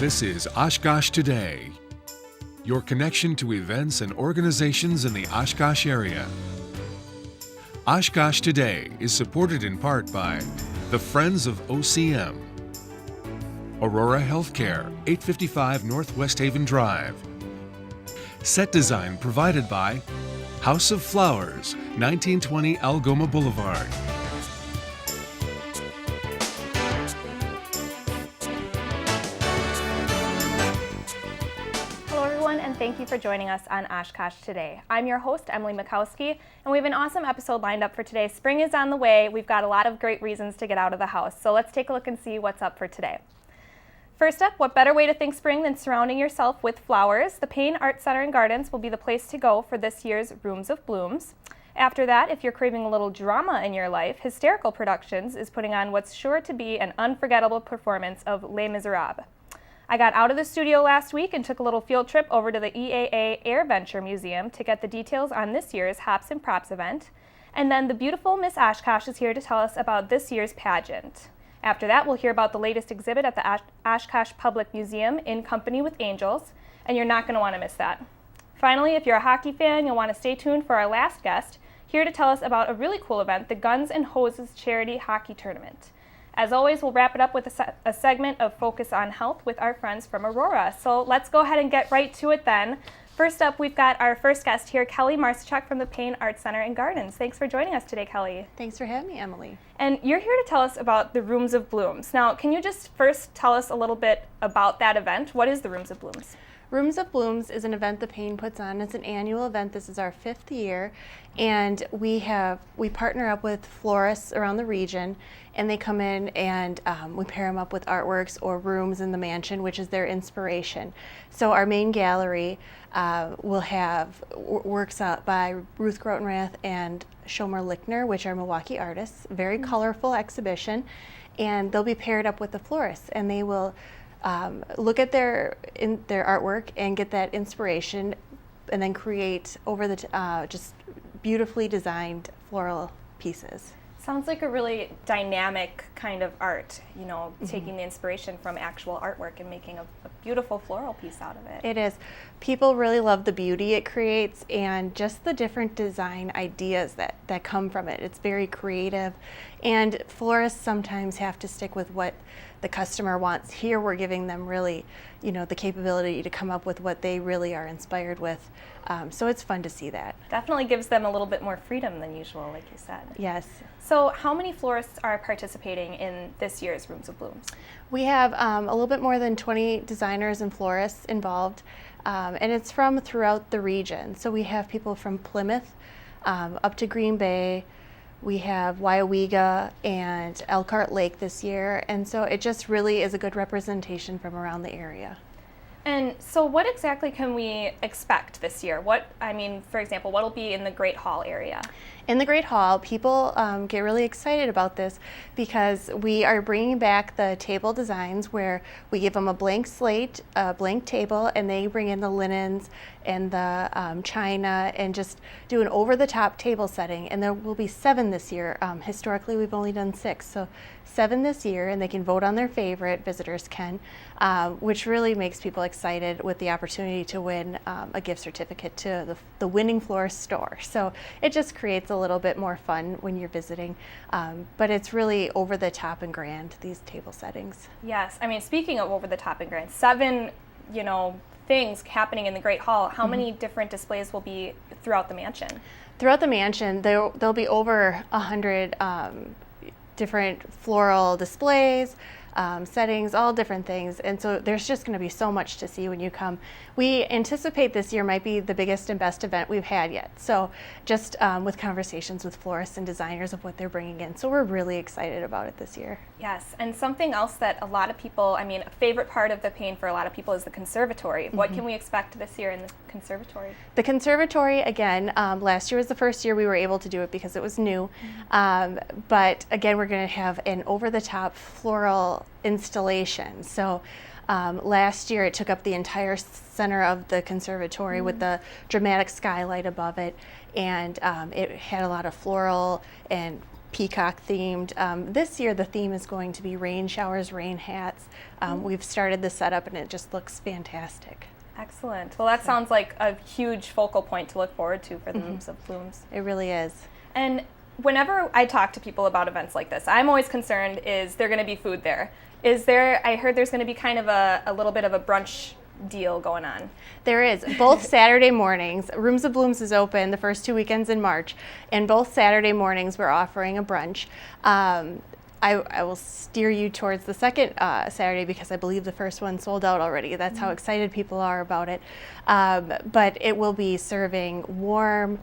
This is Oshkosh Today, your connection to events and organizations in the Oshkosh area. Oshkosh Today is supported in part by the Friends of OCM, Aurora Healthcare, 855 North West Haven Drive. Set design provided by House of Flowers, 1920 Algoma Boulevard. Hello everyone, and thank you for joining us on Oshkosh Today. I'm your host, Emily Mikowski, and we have an awesome episode lined up for today. Spring is on the way. We've got a lot of great reasons to get out of the house, so let's take a look and see what's up for today. First up, what better way to think spring than surrounding yourself with flowers? The Payne Art Center and Gardens will be the place to go for this year's Rooms of Blooms. After that, if you're craving a little drama in your life, Hysterical Productions is putting on what's sure to be an unforgettable performance of Les Miserables. I got out of the studio last week and took a little field trip over to the EAA AirVenture Museum to get the details on this year's Hops and Props event. And then the beautiful Miss Oshkosh is here to tell us about this year's pageant. After that, we'll hear about the latest exhibit at the Oshkosh Public Museum, In Company with Angels, and you're not going to want to miss that. Finally, if you're a hockey fan, you'll want to stay tuned for our last guest, here to tell us about a really cool event, the Guns and Hoses Charity Hockey Tournament. As always, we'll wrap it up with a segment of Focus on Health with our friends from Aurora. So let's go ahead and get right to it then. First up, we've got our first guest here, Kelly Marcichuk from the Payne Art Center and Gardens. Thanks for joining us today, Kelly. Thanks for having me, Emily. And you're here to tell us about the Rooms of Blooms. Now, can you just first tell us a little bit about that event? What is the Rooms of Blooms? Rooms of Blooms is an event the Payne puts on. It's an annual event. This is our 5th year, and we partner up with florists around the region, and they come in and we pair them up with artworks or rooms in the mansion, which is their inspiration. So our main gallery will have works out by Ruth Grotenrath and Shomer Lichtner, which are Milwaukee artists. Very colorful exhibition, and they'll be paired up with the florists, and they will look at their artwork and get that inspiration, and then create over the just beautifully designed floral pieces. Sounds like a really dynamic kind of art, taking the inspiration from actual artwork and making a beautiful floral piece out of it. It is. People really love the beauty it creates and just the different design ideas that come from it. It's very creative, and florists sometimes have to stick with what the customer wants. Here we're giving them really, the capability to come up with what they really are inspired with. So it's fun to see that. Definitely gives them a little bit more freedom than usual, like you said. Yes. So how many florists are participating in this year's Rooms of Blooms? We have a little bit more than 20 designers and florists involved, and it's from throughout the region. So we have people from Plymouth up to Green Bay. We have Wyawega and Elkhart Lake this year, and so it just really is a good representation from around the area. And so what exactly can we expect this year? For example, what will be in the Great Hall area? In the Great Hall, people get really excited about this because we are bringing back the table designs where we give them a blank slate, a blank table, and they bring in the linens and the china and just do an over-the-top table setting. And there will be 7 this year. Historically, we've only done 6, so 7 this year, and they can vote on their favorite, visitors can, which really makes people excited with the opportunity to win a gift certificate to the winning florist store. So it just creates a little bit more fun when you're visiting, but it's really over the top and grand, these table settings. Yes, speaking of over the top and grand, 7, things happening in the Great Hall. How many different displays will be throughout the mansion? Throughout the mansion, there'll be over 100 different floral displays, settings, all different things. And so there's just going to be so much to see when you come. We anticipate this year might be the biggest and best event we've had yet. So just with conversations with florists and designers of what they're bringing in. So we're really excited about it this year. Yes, and something else that a lot of people, a favorite part of the Payne for a lot of people is the conservatory. What can we expect this year in the conservatory? The conservatory, again, last year was the first year we were able to do it because it was new. But again, we're going to have an over-the-top floral installation. So last year it took up the entire center of the conservatory with the dramatic skylight above it, and it had a lot of floral and peacock themed. This year the theme is going to be rain showers, rain hats. We've started the setup and it just looks fantastic. Excellent. Well, that sounds like a huge focal point to look forward to for the Rooms of Blooms. It really is. And whenever I talk to people about events like this, I'm always concerned, is there going to be food there? I heard there's going to be kind of a little bit of a brunch deal going on. There is. Both Saturday mornings, Rooms of Blooms is open the first 2 weekends in March, and both Saturday mornings we're offering a brunch. I will steer you towards the second Saturday because I believe the first one sold out already. That's how excited people are about it. But it will be serving warm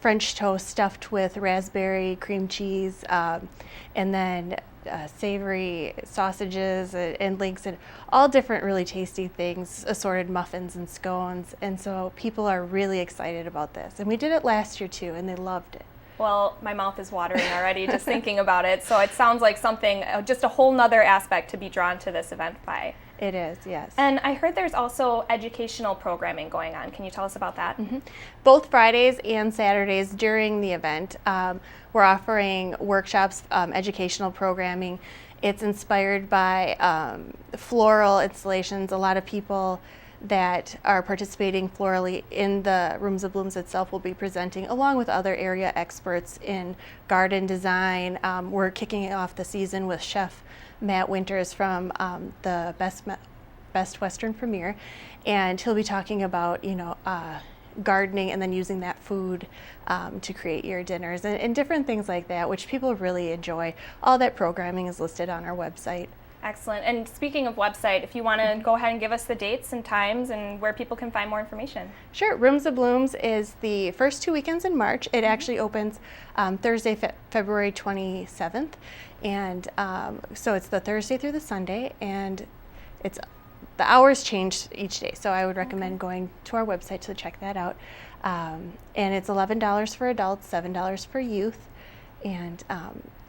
French toast stuffed with raspberry, cream cheese, and then savory sausages and links and all different really tasty things, assorted muffins and scones. And so people are really excited about this. And we did it last year too, and they loved it. Well, my mouth is watering already just thinking about it. So it sounds like something, just a whole nother aspect to be drawn to this event by. It is, yes. And I heard there's also educational programming going on. Can you tell us about that? Both Fridays and Saturdays during the event, we're offering workshops, educational programming. It's inspired by floral installations. A lot of people that are participating florally in the Rooms of Blooms itself will be presenting, along with other area experts in garden design. We're kicking off the season with Chef Matt Winters from the Best Western Premier, and he'll be talking about gardening and then using that food to create your dinners and different things like that, which people really enjoy. All that programming is listed on our website. Excellent. And speaking of website, if you want to go ahead and give us the dates and times and where people can find more information. Sure. Rooms of Blooms is the first 2 weekends in March. It actually opens Thursday, February 27th. And so it's the Thursday through the Sunday, and the hours change each day. So I would recommend going to our website to check that out. And it's $11 for adults, $7 for youth. And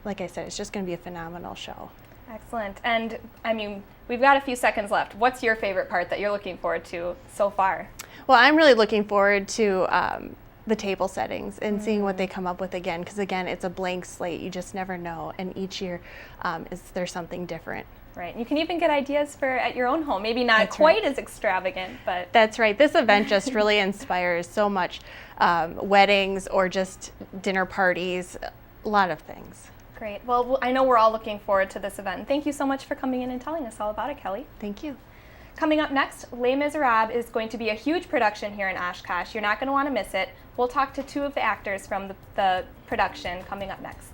like I said, it's just going to be a phenomenal show. Excellent. And I mean, we've got a few seconds left. What's your favorite part that you're looking forward to so far? Well, I'm really looking forward to the table settings and seeing what they come up with again, because again, it's a blank slate. You just never know, and each year there's something different. Right. And you can even get ideas for at your own home. Maybe not quite as extravagant, but that's right. This event just really inspires so much, weddings or just dinner parties, a lot of things. Great. Well, I know we're all looking forward to this event. Thank you so much for coming in and telling us all about it, Kelly. Thank you. Coming up next, Les Miserables is going to be a huge production here in Oshkosh. You're not going to want to miss it. We'll talk to two of the actors from the production coming up next.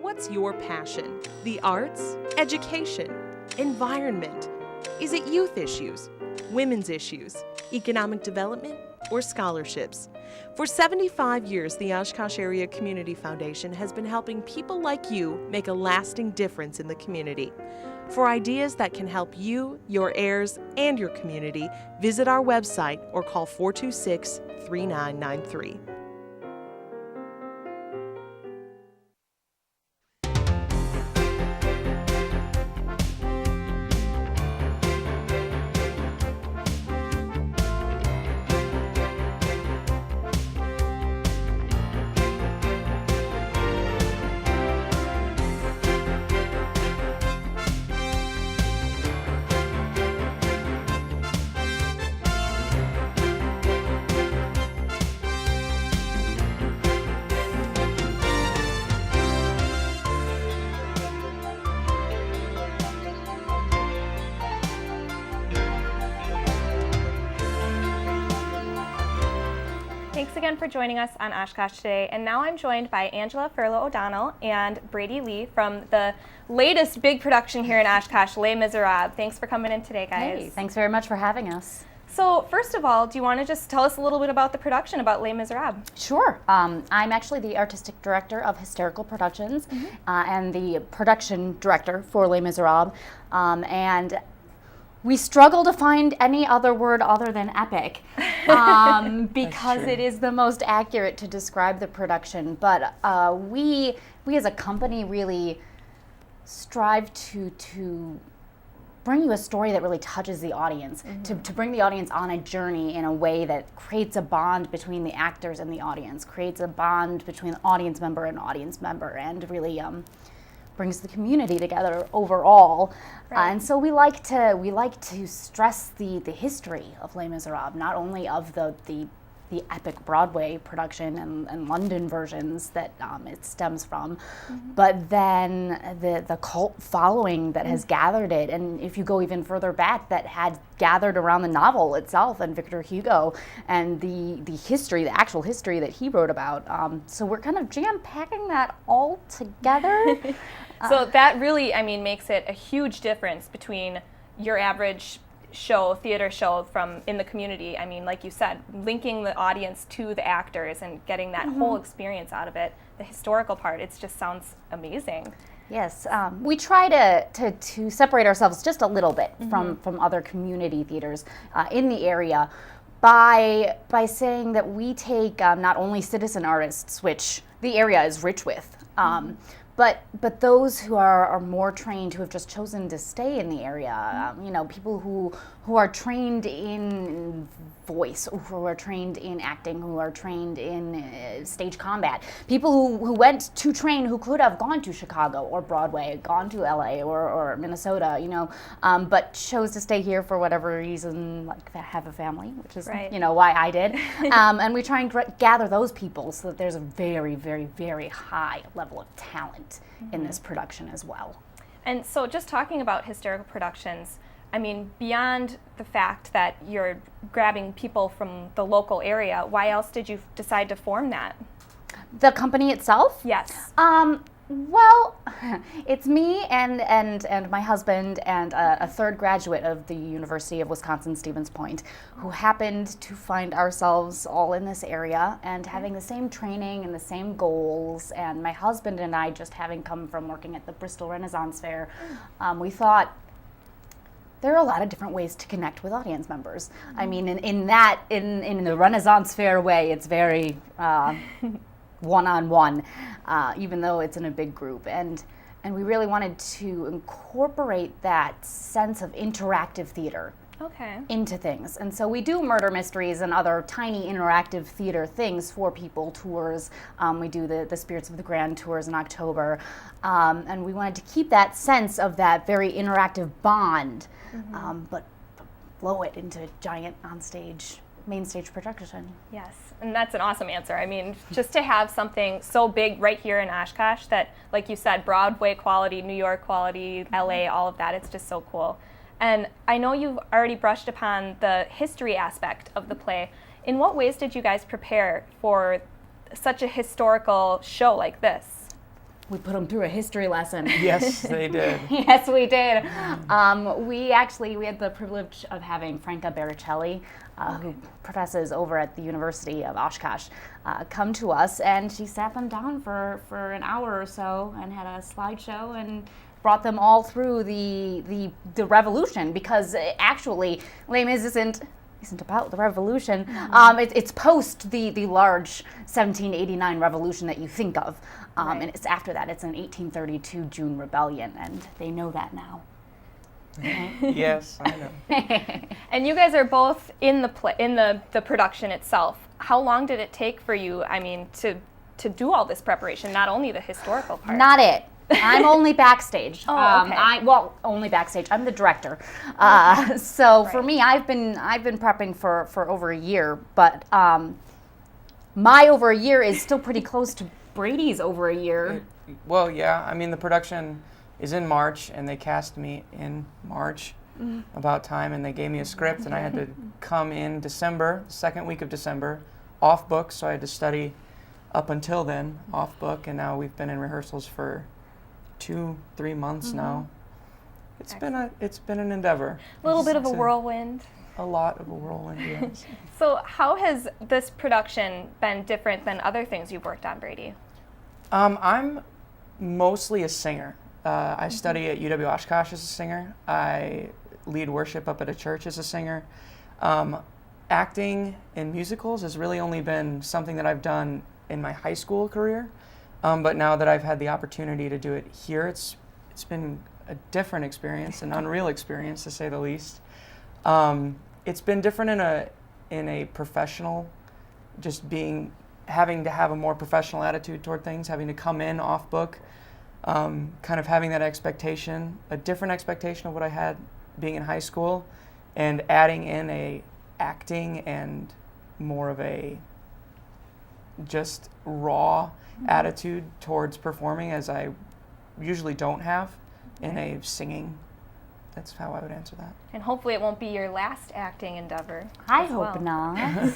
What's your passion? The arts, education, environment? Is it youth issues, women's issues, economic development, or scholarships? For 75 years, the Oshkosh Area Community Foundation has been helping people like you make a lasting difference in the community. For ideas that can help you, your heirs, and your community, visit our website or call 426-3993. Thanks again for joining us on Oshkosh Today. And now I'm joined by Angela Furlow O'Donnell and Brady Lee from the latest big production here in Oshkosh, Les Miserables. Thanks for coming in today, guys. Hey, thanks very much for having us. So first of all, do you want to just tell us a little bit about the production, about Les Miserables? Sure. I'm actually the artistic director of Hysterical Productions and the production director for Les Miserables. And we struggle to find any other word other than epic because it is the most accurate to describe the production. But we as a company really strive to bring you a story that really touches the audience, to bring the audience on a journey in a way that creates a bond between the actors and the audience, creates a bond between the audience member and really brings the community together overall. And so we like to stress the history of Les Miserables, not only of the epic Broadway production and London versions that it stems from, but then the cult following that has gathered it, and if you go even further back, that had gathered around the novel itself and Victor Hugo and the history, the actual history that he wrote about. So we're kind of jam-packing that all together. So that really, makes it a huge difference between your average theater show from in the community. Like you said, linking the audience to the actors and getting that whole experience out of it. The historical part, it just sounds amazing. Yes, we try to separate ourselves just a little bit from other community theaters in the area by saying that we take not only citizen artists, which the area is rich with, but those who are more trained, who have just chosen to stay in the area, people who are trained in voice, who are trained in acting, who are trained in stage combat, people who went to train, who could have gone to Chicago or Broadway, gone to LA or Minnesota, but chose to stay here for whatever reason, like have a family, which is why I did. And we try and gather those people so that there's a very, very, very high level of talent in this production as well. And so just talking about Hysterical Productions, beyond the fact that you're grabbing people from the local area, why else did you decide to form that? The company itself? Yes. Well, it's me and my husband and a third graduate of the University of Wisconsin-Stevens Point who happened to find ourselves all in this area and having the same training and the same goals. And my husband and I, just having come from working at the Bristol Renaissance Fair, we thought, there are a lot of different ways to connect with audience members. In the Renaissance Fair way, it's very one-on-one, even though it's in a big group. And we really wanted to incorporate that sense of interactive theater into things. And so we do murder mysteries and other tiny interactive theater things for people, tours. We do the Spirits of the Grand tours in October. And we wanted to keep that sense of that very interactive bond, but blow it into giant main stage production. Yes, and that's an awesome answer. Just to have something so big right here in Oshkosh that, like you said, Broadway quality, New York quality, LA, all of that, it's just so cool. And I know you've already brushed upon the history aspect of the play. In what ways did you guys prepare for such a historical show like this? We put them through a history lesson. Yes, they did. Yes, we did. We had the privilege of having Franca Baricelli, who professes over at the University of Oshkosh, come to us, and she sat them down for an hour or so and had a slideshow and brought them all through the revolution, because actually Les Mis isn't about the revolution. It's post the large 1789 revolution that you think of, and it's after that. It's an 1832 June rebellion, and they know that now. Yes, I know. And you guys are both in the production itself. How long did it take for you, to do all this preparation, not only the historical part? Not it. I'm only backstage. Oh, okay. Only backstage. I'm the director. For me, I've been prepping for over a year, but my over a year is still pretty close to Brady's over a year. Well, yeah. The production is in March, and they cast me in March about time, and they gave me a script, and I had to come in December, the second week of December, off book, so I had to study up until then, off book, and now we've been in rehearsals for 2-3 months now. It's been an endeavor. A little bit of a whirlwind. a lot of a whirlwind, yes. So how has this production been different than other things you've worked on, Brady? I'm mostly a singer. I study at UW Oshkosh as a singer. I lead worship up at a church as a singer. Acting in musicals has really only been something that I've done in my high school career. But now that I've had the opportunity to do it here, it's been a different experience, an unreal experience to say the least. It's been different in a professional, just having to have a more professional attitude toward things, having to come in off book, kind of having that expectation, a different expectation of what I had being in high school, and adding in a acting and more of a just raw attitude towards performing, as I usually don't have in a singing. That's how I would answer that. And hopefully it won't be your last acting endeavor. I as hope well. not.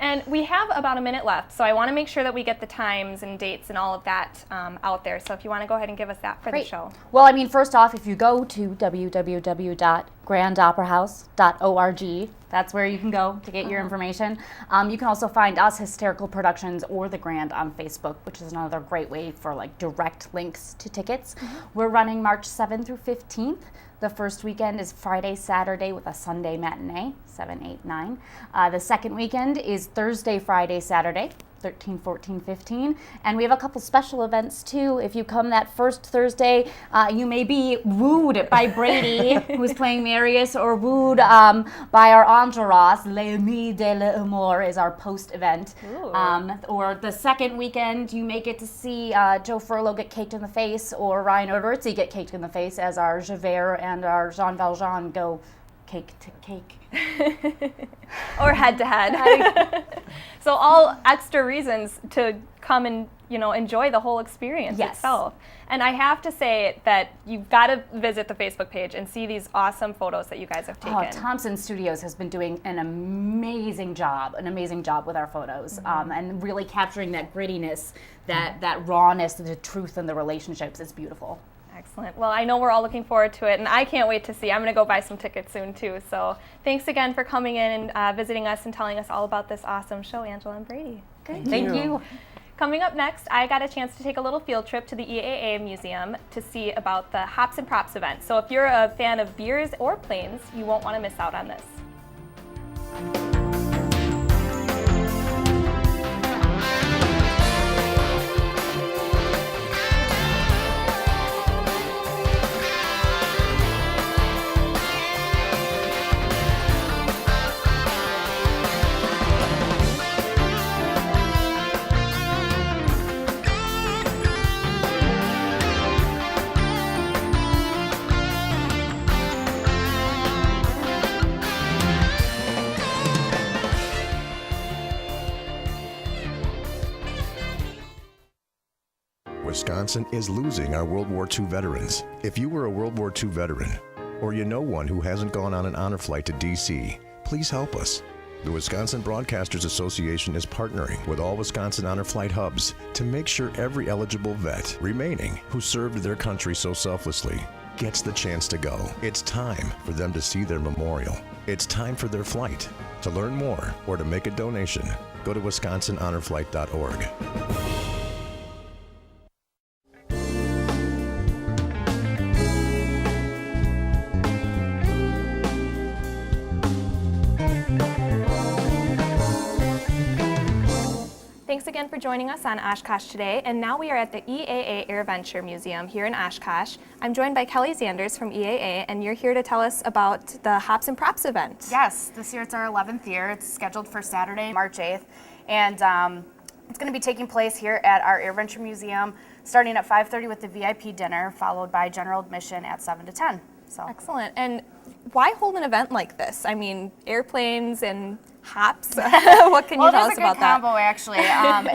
And we have about a minute left, so I want to make sure that we get the times and dates and all of that out there. So if you want to go ahead and give us that for Great. the show. Well, I mean, first off, if you go to www.grandoperahouse.org, that's where you can go to get your information. You can also find us, Hysterical Productions, or The Grand on Facebook, which is another great way for like direct links to tickets. We're running March 7th through 15th. The first weekend is Friday, Saturday with a Sunday matinee, 7, 8, 9. The second weekend is Thursday, Friday, Saturday, 13, 14, 15. And we have a couple special events too. If you come that first Thursday, you may be wooed by Brady, who's playing Marius, or wooed by our entourage. Les Amis de l'Amour is our post event. Or the second weekend, you may get to see Joe Furlow get caked in the face, or Ryan Odertzy get caked in the face, as our Javert and our Jean Valjean go cake to cake. Or head to head. So all extra reasons to come and enjoy the whole experience itself. And I have to say that you've got to visit the Facebook page and see these awesome photos that you guys have taken. Thompson Studios has been doing an amazing job with our photos, and really capturing that grittiness, that rawness, the truth in the relationships. It's beautiful. Excellent. Well, I know we're all looking forward to it, and I can't wait to see. I'm going to go buy some tickets soon, too. So thanks again for coming in and visiting us and telling us all about this awesome show, Angela and Brady. Thank you. Coming up next, I got a chance to take a little field trip to the EAA Museum to see about the Hops and Props event. So if you're a fan of beers or planes, you won't want to miss out on this. Wisconsin is losing our World War II veterans. If you were a World War II veteran, or you know one who hasn't gone on an honor flight to D.C., please help us. The Wisconsin Broadcasters Association is partnering with all Wisconsin Honor Flight hubs to make sure every eligible vet remaining who served their country so selflessly gets the chance to go. It's time for them to see their memorial. It's time for their flight. To learn more or to make a donation, go to wisconsinhonorflight.org. Thanks again for joining us on Oshkosh Today, and now we are at the EAA AirVenture Museum here in Oshkosh. I'm joined by Kelly Zanders from EAA, and you're here to tell us about the Hops and Props event. Yes, this year it's our 11th year. It's scheduled for Saturday, March 8th, and it's going to be taking place here at our AirVenture Museum, starting at 5:30 with the VIP dinner, followed by general admission at 7 to 10. So Excellent. And why hold an event like this? I mean, airplanes and hops. What can you tell us about that? Well, there's a good combo, actually.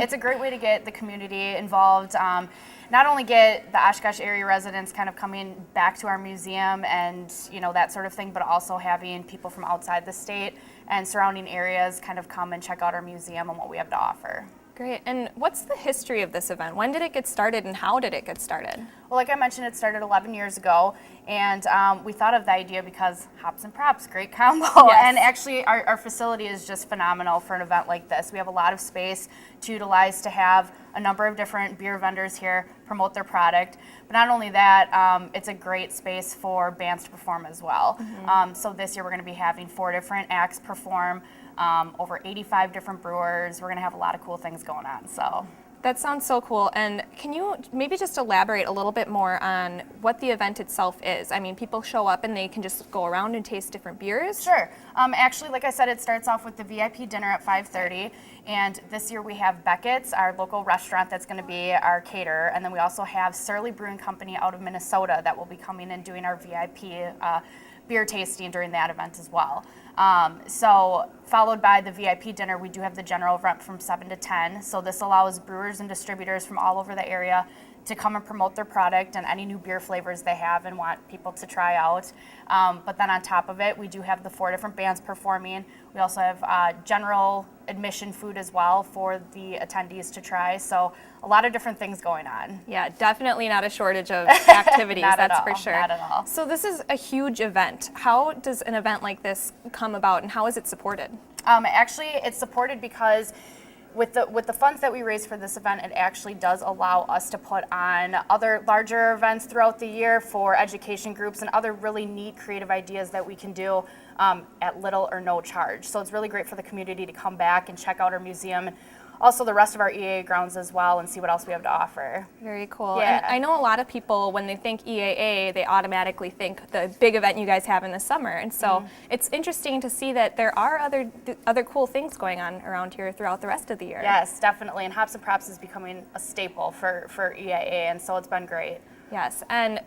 It's a great way to get the community involved. Not only get the Oshkosh area residents kind of coming back to our museum and that sort of thing, but also having people from outside the state and surrounding areas kind of come and check out our museum and what we have to offer. Great. And what's the history of this event? When did it get started and how did it get started? Well, like I mentioned, it started 11 years ago, and we thought of the idea because hops and props, great combo. Yes. And actually, our facility is just phenomenal for an event like this. We have a lot of space to utilize to have a number of different beer vendors here promote their product. But not only that, it's a great space for bands to perform as well. So this year, we're going to be having 4 different acts perform. Over 85 different brewers. We're going to have a lot of cool things going on. So That sounds so cool. And can you maybe just elaborate a little bit more on what the event itself is? I mean, people show up and they can just go around and taste different beers? Sure. Actually, like I said, it starts off with the VIP dinner at 5:30. And this year we have Beckett's, our local restaurant that's going to be our caterer. And then we also have Surly Brewing Company out of Minnesota that will be coming and doing our VIP beer tasting during that event as well. So followed by the VIP dinner, we do have the general event from 7 to 10. So this allows brewers and distributors from all over the area to come and promote their product and any new beer flavors they have and want people to try out. But then on top of it, we do have the 4 different bands performing. We also have general admission food as well for the attendees to try. So a lot of different things going on. Yeah, definitely not a shortage of activities, Not at that's all, for sure. not at all. So this is a huge event. How does an event like this come about and how is it supported? Actually, it's supported because with the funds that we raise for this event, it actually does allow us to put on other larger events throughout the year for education groups and other really neat creative ideas that we can do at little or no charge. So it's really great for the community to come back and check out our museum, and also the rest of our EAA grounds as well, and see what else we have to offer. Very cool. Yeah. And I know a lot of people, when they think EAA, they automatically think the big event you guys have in the summer. And so it's interesting to see that there are other cool things going on around here throughout the rest of the year. Yes, definitely. And Hops and Props is becoming a staple for EAA, and so it's been great. Yes, and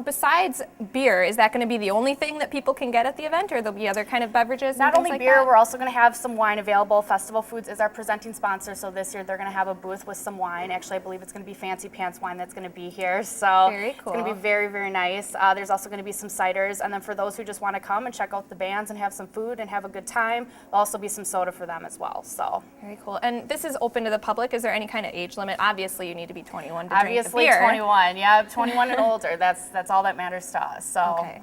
besides beer, is that going to be the only thing that people can get at the event, or there'll be other kind of beverages? Not and things only like beer, that? we're also going to have some wine available. Festival Foods is our presenting sponsor, so this year they're going to have a booth with some wine. Actually, I believe it's going to be Fancy Pants wine that's going to be here, so Very it's going to cool. be very, very nice. There's also going to be some ciders, and then for those who just want to come and check out the bands and have some food and have a good time, there'll also be some soda for them as well. So Very cool. And this is open to the public. Is there any kind of age limit? Obviously, you need to be 21 to drink the obviously, beer. 21. Yeah, 21 and older. That's all that matters to us. So. Okay.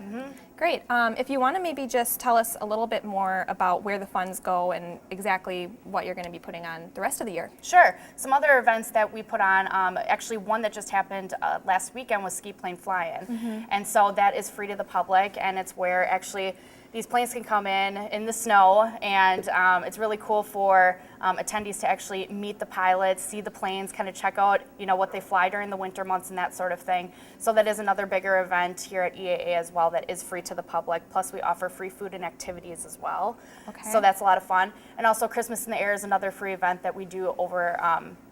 Great. If you want to maybe just tell us a little bit more about where the funds go and exactly what you're going to be putting on the rest of the year. Sure. Some other events that we put on, actually one that just happened last weekend was Ski Plane Fly-In. And so that is free to the public, and it's where actually these planes can come in the snow, and it's really cool for attendees to actually meet the pilots, see the planes, kind of check out what they fly during the winter months and that sort of thing. So that is another bigger event here at EAA as well that is free to the public. Plus we offer free food and activities as well. Okay. So that's a lot of fun. And also Christmas in the Air is another free event that we do over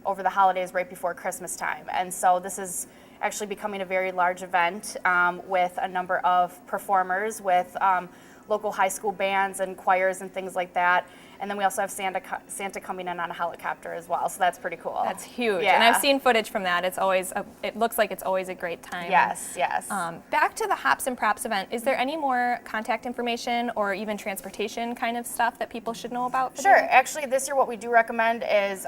the holidays right before Christmas time. And so this is actually becoming a very large event with a number of performers, with local high school bands and choirs and things like that. And then we also have Santa coming in on a helicopter as well, so that's pretty cool. That's huge. Yeah. And I've seen footage from that. It looks like it's always a great time. Yes, yes. Back to the Hops and Props event, is there any more contact information or even transportation kind of stuff that people should know about? For the Sure. event? Actually, this year what we do recommend is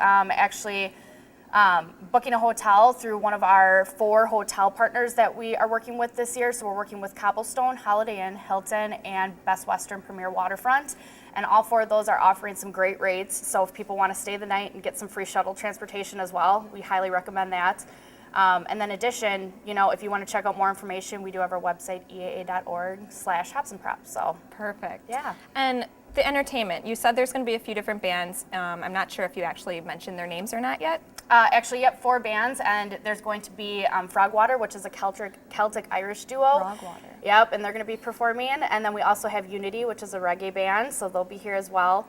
booking a hotel through one of our 4 hotel partners that we are working with this year. So we're working with Cobblestone, Holiday Inn, Hilton, and Best Western Premier Waterfront. And all 4 of those are offering some great rates. So if people want to stay the night and get some free shuttle transportation as well, we highly recommend that. And then in addition, if you want to check out more information, we do have our website, eaa.org/hopsandprops. So Perfect. Yeah. And the entertainment, you said there's going to be a few different bands. I'm not sure if you actually mentioned their names or not yet. Actually, yep, 4 bands, and there's going to be Frogwater, which is a Celtic Irish duo. Frogwater. Yep, and they're going to be performing. And then we also have Unity, which is a reggae band, so they'll be here as well.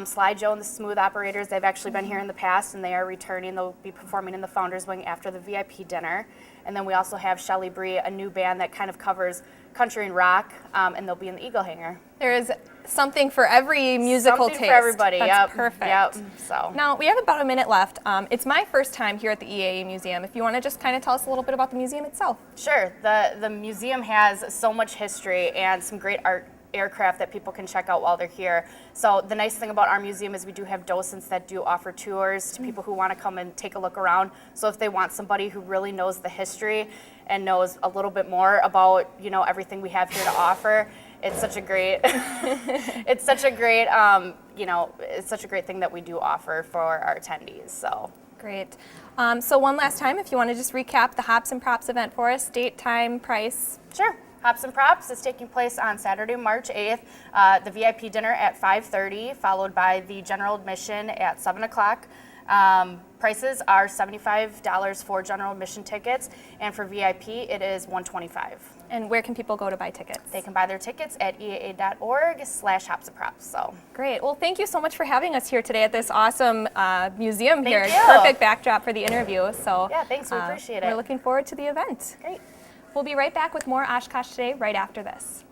Sly Joe and the Smooth Operators, they've actually been here in the past, and they are returning. They'll be performing in the Founders Wing after the VIP dinner. And then we also have Shelly Bree, a new band that kind of covers country and rock, and they'll be in the Eagle Hangar. There is something for every musical Something taste. for everybody. That's Yep. perfect. Yep. So. Now, we have about a minute left. It's my first time here at the EAA Museum. If you want to just kind of tell us a little bit about the museum itself. Sure. The museum has so much history and some great aircraft that people can check out while they're here. So the nice thing about our museum is we do have docents that do offer tours to people who want to come and take a look around. So if they want somebody who really knows the history and knows a little bit more about, you know, everything we have here to offer, it's such a great, it's such a great, you know, it's such a great thing that we do offer for our attendees. So Great. So one last time, if you want to just recap the Hops and Props event for us, date, time, price. sure. Hops and Props is taking place on Saturday, March 8th. The VIP dinner at 5:30, followed by the general admission at 7 o'clock. Prices are $75 for general admission tickets, and for VIP it is $125. And where can people go to buy tickets? They can buy their tickets at eaa.org/hopsandprops. So Great. Well, thank you so much for having us here today at this awesome museum here. you. Perfect backdrop for the interview. So Yeah, thanks. We appreciate it. We're looking forward to the event. Great. We'll be right back with more Oshkosh Today right after this.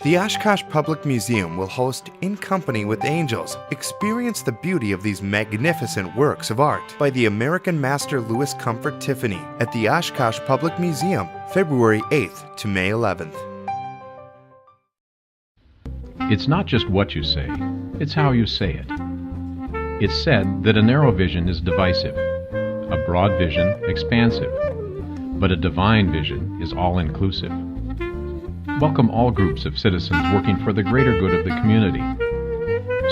The Oshkosh Public Museum will host In Company with Angels. Experience the beauty of these magnificent works of art by the American master Louis Comfort Tiffany at the Oshkosh Public Museum, February 8th to May 11th. It's not just what you say, it's how you say it. It's said that a narrow vision is divisive, a broad vision expansive, but a divine vision is all-inclusive. Welcome all groups of citizens working for the greater good of the community.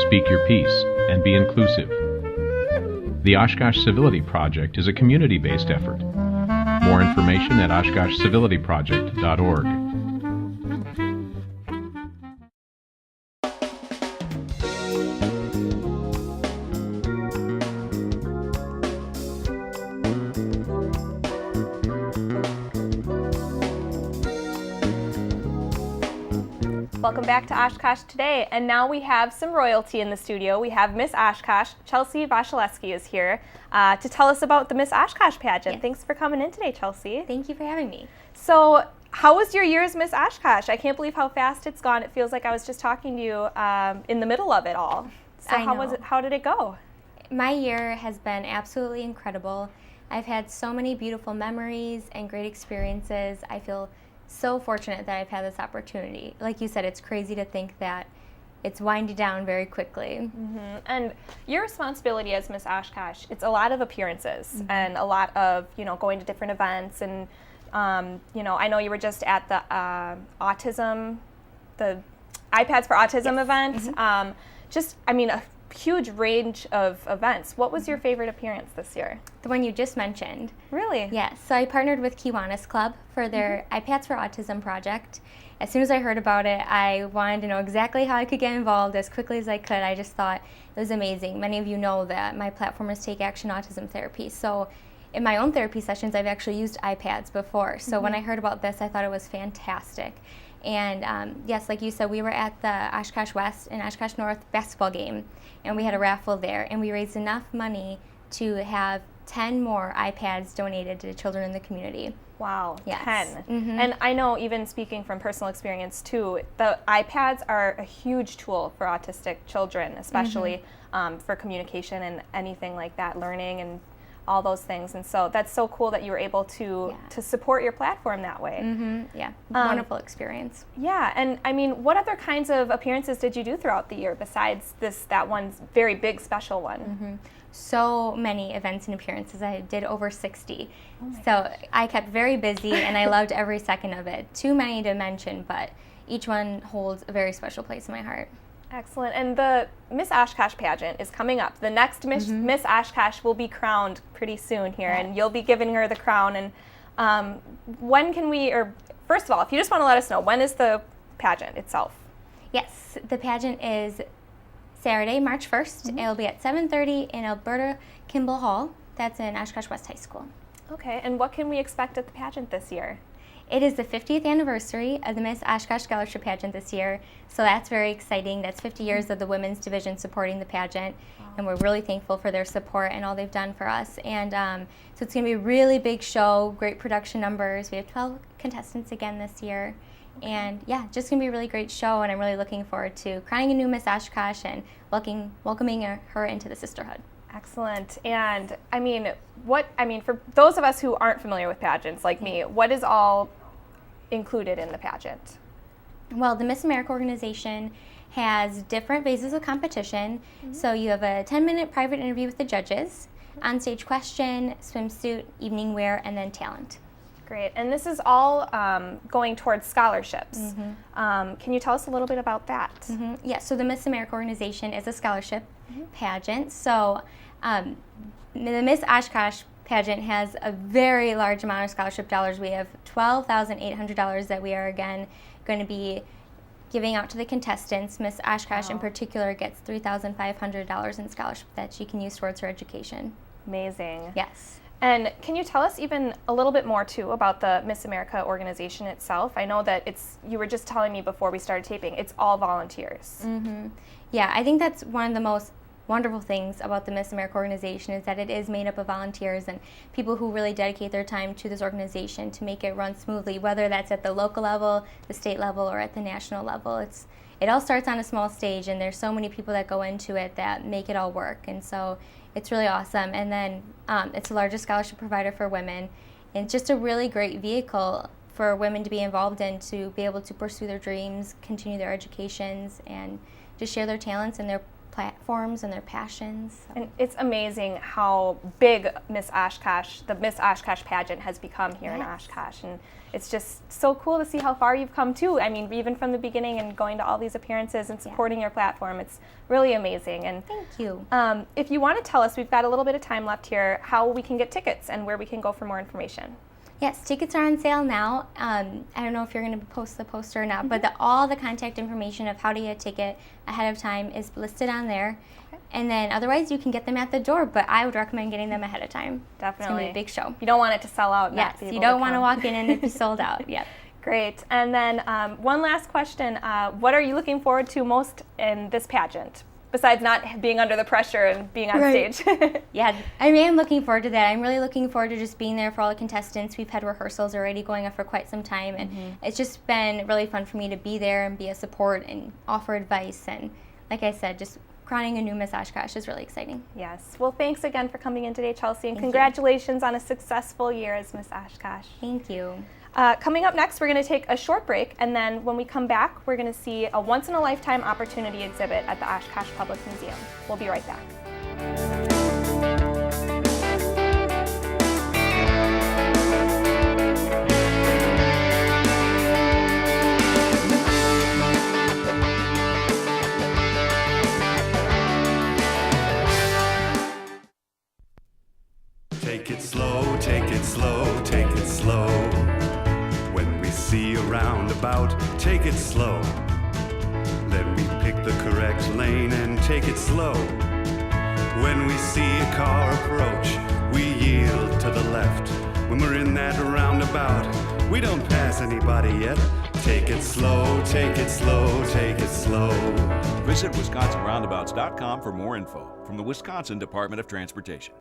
Speak your piece and be inclusive. The Oshkosh Civility Project is a community-based effort. More information at oshkoshcivilityproject.org. Welcome back to Oshkosh Today, and now we have some royalty in the studio. We have Miss Oshkosh. Chelsea Vasilevsky is here to tell us about the Miss Oshkosh pageant. Yes. Thanks for coming in today, Chelsea. Thank you for having me. So, how was your year as Miss Oshkosh? I can't believe how fast it's gone. It feels like I was just talking to you in the middle of it all. So I how was know. it? How did it go? My year has been absolutely incredible. I've had so many beautiful memories and great experiences. I feel so fortunate that I've had this opportunity. Like you said, it's crazy to think that it's winding down very quickly. Mm-hmm. And your responsibility as Miss Oshkosh, it's a lot of appearances and a lot of, going to different events. And, I know you were just at the the iPads for Autism event. A huge range of events. What was your favorite appearance this year? The one you just mentioned. Really? Yes. So I partnered with Kiwanis Club for their iPads for Autism project. As soon as I heard about it, I wanted to know exactly how I could get involved as quickly as I could. I just thought it was amazing. Many of you know that my platform is Take Action Autism Therapy. So in my own therapy sessions, I've actually used iPads before. So when I heard about this, I thought it was fantastic. And yes, like you said, we were at the Oshkosh West and Oshkosh North basketball game, and we had a raffle there, and we raised enough money to have 10 more iPads donated to children in the community. Wow, Yes. 10. And I know, even speaking from personal experience too, the iPads are a huge tool for autistic children, especially for communication and anything like that, learning and all those things. And so that's so cool that you were able to support your platform that way. Yeah, wonderful experience. Yeah, and what other kinds of appearances did you do throughout the year besides that one very big special one? So many events and appearances. I did over 60. So I kept very busy, and I loved every second of it. Too many to mention, but each one holds a very special place in my heart. Excellent. And the Miss Oshkosh pageant is coming up. The next Miss Oshkosh will be crowned pretty soon here, and you'll be giving her the crown. And when can we, or first of all, if you just want to let us know, when is the pageant itself? Yes, the pageant is Saturday, March 1st. It'll be at 7:30 in Alberta Kimball Hall. That's in Oshkosh West High School. Okay, and what can we expect at the pageant this year? It is the 50th anniversary of the Miss Oshkosh Scholarship Pageant this year, so that's very exciting. That's 50 years of the women's division supporting the pageant, and we're really thankful for their support and all they've done for us. And so it's going to be a really big show, great production numbers. We have 12 contestants again this year, And yeah, just gonna be a really great show, and I'm really looking forward to crowning a new Miss Oshkosh and welcoming her into the sisterhood. Excellent. And for those of us who aren't familiar with pageants like me, what is all included in the pageant? Well, the Miss America organization has different phases of competition. So you have a 10-minute private interview with the judges, on-stage question, swimsuit, evening wear, and then talent. Great. And this is all going towards scholarships. Can you tell us a little bit about that? Yeah, so the Miss America organization is a scholarship pageant. So the Miss Oshkosh pageant has a very large amount of scholarship dollars. We have $12,800 that we are, again, going to be giving out to the contestants. Miss Oshkosh in particular gets $3,500 in scholarship that she can use towards her education. Amazing. Yes. And can you tell us even a little bit more too about the Miss America organization itself? I know that you were just telling me before we started taping, it's all volunteers. Yeah, I think that's one of the most wonderful things about the Miss America organization is that it is made up of volunteers and people who really dedicate their time to this organization to make it run smoothly, whether that's at the local level, the state level, or at the national level. It all starts on a small stage, and there's so many people that go into it that make it all work, and so it's really awesome. And then it's the largest scholarship provider for women, and it's just a really great vehicle for women to be involved in, to be able to pursue their dreams, continue their educations, and just share their talents and their platforms and their passions. So. And it's amazing how big the Miss Oshkosh pageant has become here in Oshkosh, and it's just so cool to see how far you've come too. I mean, even from the beginning and going to all these appearances and supporting your platform, it's really amazing. And thank you. If you want to tell us, we've got a little bit of time left here, how we can get tickets and where we can go for more information. Yes, tickets are on sale now. I don't know if you're going to post the poster or not, but all the contact information of how to get a ticket ahead of time is listed on there. Okay. And then otherwise you can get them at the door, but I would recommend getting them ahead of time. Definitely. It's going to be a big show. You don't want it to sell out. Yes, you don't want to walk in and it be sold out. Yep. Great. And then one last question. What are you looking forward to most in this pageant? Besides not being under the pressure and being on stage. Yeah, I am looking forward to that. I'm really looking forward to just being there for all the contestants. We've had rehearsals already going on for quite some time, and it's just been really fun for me to be there and be a support and offer advice. And like I said, just crowning a new Miss Oshkosh is really exciting. Yes. Well, thanks again for coming in today, Chelsea, and congratulations on a successful year as Miss Oshkosh. Thank you. Coming up next, we're going to take a short break, and then when we come back, we're going to see a once-in-a-lifetime opportunity exhibit at the Oshkosh Public Museum. We'll be right back. Take it slow, take it slow, take it slow. When we see a roundabout, take it slow. Then we pick the correct lane and take it slow. When we see a car approach, we yield to the left. When we're in that roundabout, we don't pass anybody yet. Take it slow, take it slow, take it slow. Visit WisconsinRoundabouts.com for more info from the Wisconsin Department of Transportation.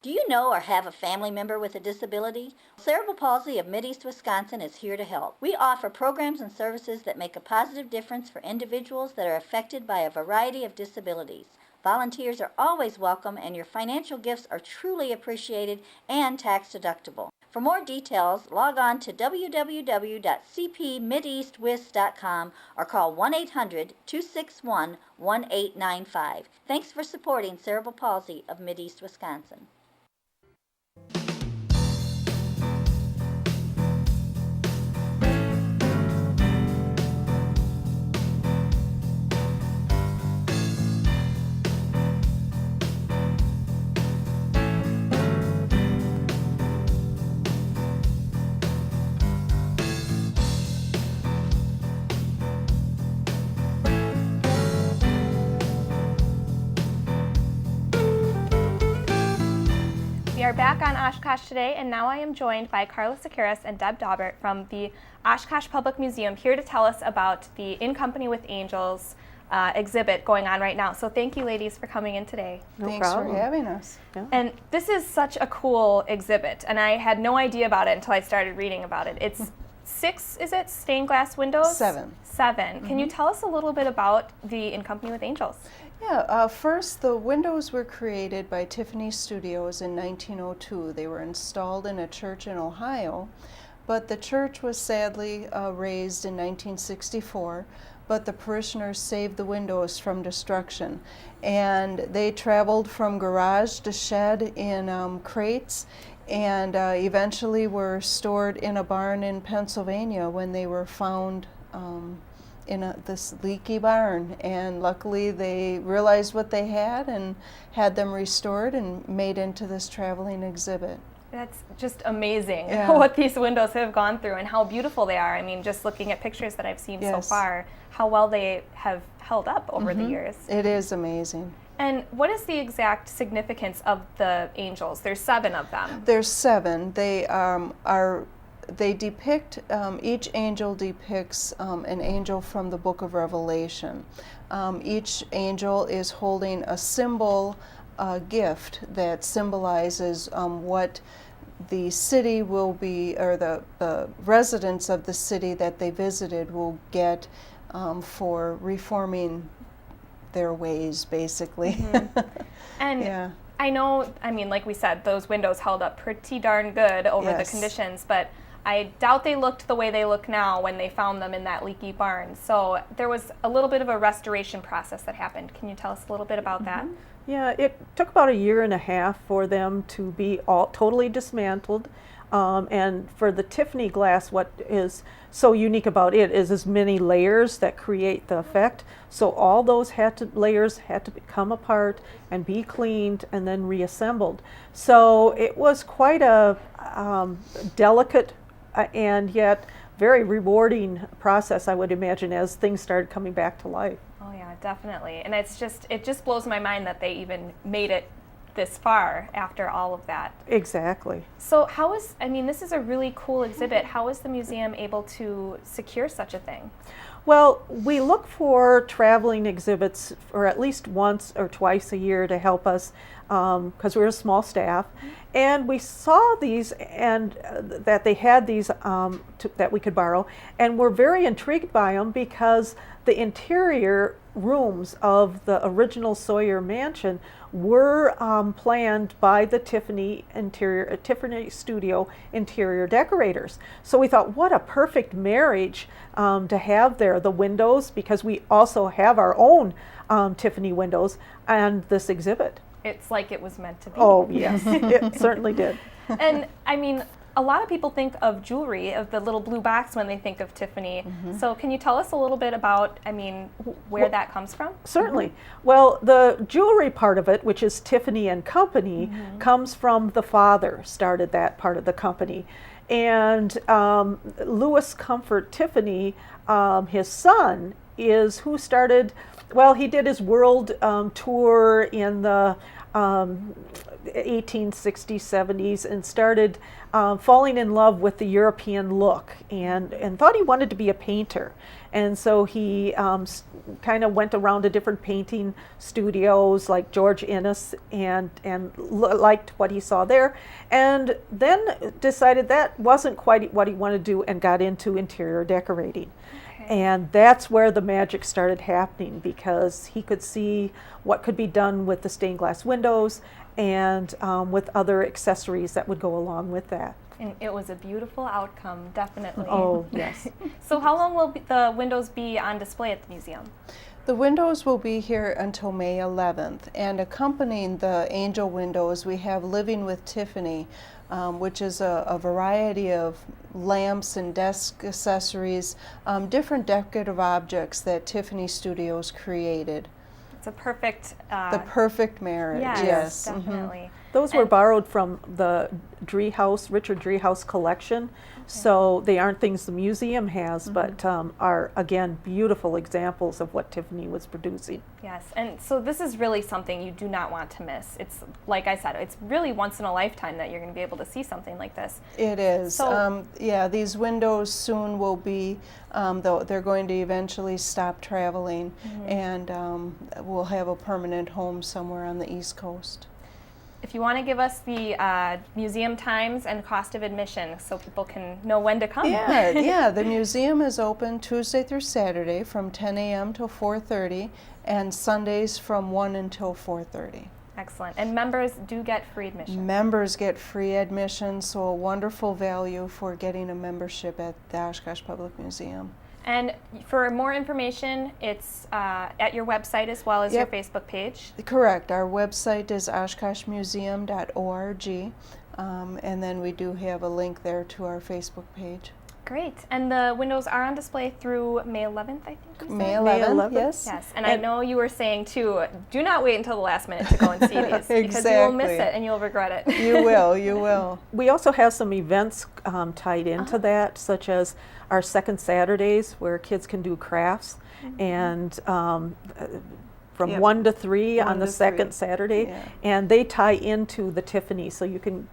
Do you know or have a family member with a disability? Cerebral Palsy of Mideast, Wisconsin is here to help. We offer programs and services that make a positive difference for individuals that are affected by a variety of disabilities. Volunteers are always welcome, and your financial gifts are truly appreciated and tax deductible. For more details, log on to www.cpmideastwis.com or call 1-800-261-1895. Thanks for supporting Cerebral Palsy of Mideast, Wisconsin. We are back on Oshkosh Today, and now I am joined by Carla Sakaris and Deb Daubert from the Oshkosh Public Museum here to tell us about the In Company with Angels exhibit going on right now. So thank you, ladies, for coming in today. Thanks for having us. Yeah. And this is such a cool exhibit, and I had no idea about it until I started reading about it. It's 6, is it, stained glass windows? 7. 7. Can you tell us a little bit about the In Company with Angels? Yeah, first the windows were created by Tiffany Studios in 1902. They were installed in a church in Ohio, but the church was sadly razed in 1964, but the parishioners saved the windows from destruction. And they traveled from garage to shed in crates, and eventually were stored in a barn in Pennsylvania when they were found in this leaky barn. And luckily they realized what they had and had them restored and made into this traveling exhibit. That's just amazing Yeah. what these windows have gone through and how beautiful they are. I mean, just looking at pictures that I've seen so Yes. far, how well they have held up over the years. It is amazing. And what is the exact significance of the angels? There's 7 of them. There's 7. They depict, each angel depicts an angel from the book of Revelation. Each angel is holding a symbol, a gift that symbolizes what the city will be, or the residents of the city that they visited will get for reforming their ways, basically. And yeah. I know, I mean, like we said, those windows held up pretty darn good over the Yes. conditions, but I doubt they looked the way they look now when they found them in that leaky barn. So there was a little bit of a restoration process that happened. Can you tell us a little bit about that? Yeah, it took about 1.5 years for them to be all totally dismantled. And for the Tiffany glass, what is so unique about it is as many layers that create the effect. So all those layers had to come apart and be cleaned and then reassembled. So it was quite a delicate and yet very rewarding process, I would imagine, as things started coming back to life. Oh yeah, definitely. And it just blows my mind that they even made it this far after all of that. Exactly. So this is a really cool exhibit. How is the museum able to secure such a thing? Well, we look for traveling exhibits for at least once or twice a year to help us, because we're a small staff. And we saw these and that they had these that we could borrow, and we're very intrigued by them because the interior rooms of the original Sawyer mansion were planned by the Tiffany Studio interior decorators. So we thought, what a perfect marriage to have there, the windows, because we also have our own Tiffany windows, and this exhibit. It's like it was meant to be. Oh yes, it certainly did. And I mean, a lot of people think of jewelry, of the little blue box, when they think of Tiffany. So can you tell us a little bit about, where that comes from? Certainly. Well, the jewelry part of it, which is Tiffany and Company, comes from the father, started that part of the company. And Louis Comfort Tiffany, his son, is who started, he did his world tour in the 1860s, 70s, and started falling in love with the European look, and thought he wanted to be a painter. And so he kind of went around to different painting studios like George Inness and liked what he saw there, and then decided that wasn't quite what he wanted to do and got into interior decorating. And that's where the magic started happening, because he could see what could be done with the stained glass windows and with other accessories that would go along with that. And it was a beautiful outcome, definitely. Oh, yes. So how long will the windows be on display at the museum? The windows will be here until May 11th, and accompanying the angel windows, we have Living with Tiffany, which is a variety of lamps and desk accessories, different decorative objects that Tiffany Studios created. It's a perfect... the perfect marriage, yes. Definitely. Those were borrowed from the Richard Driehaus collection. So they aren't things the museum has, but are, again, beautiful examples of what Tiffany was producing. Yes, and so this is really something you do not want to miss. It's, like I said, it's really once in a lifetime that you're going to be able to see something like this. It is. So, these windows soon will be, they're going to eventually stop traveling, and we'll have a permanent home somewhere on the East Coast. if you want to give us the museum times and cost of admission so people can know when to come. Yeah, the museum is open Tuesday through Saturday from 10 a.m. till 4:30 and Sundays from 1 until 4:30. Excellent. And members do get free admission. Members get free admission, so a wonderful value for getting a membership at the Oshkosh Public Museum. And for more information, it's at your website as well as your Facebook page. Correct. Our website is oshkoshmuseum.org, and then we do have a link there to our Facebook page. Great. And the windows are on display through May 11th, I think you said? May 11th, yes. Yes, and I know you were saying too, do not wait until the last minute to go and see these because you will miss it and you'll regret it. You will, you will. We also have some events tied into that, such as our second Saturdays where kids can do crafts, and from 1 to 3 on the second Saturday, and they tie into the Tiffany, so you can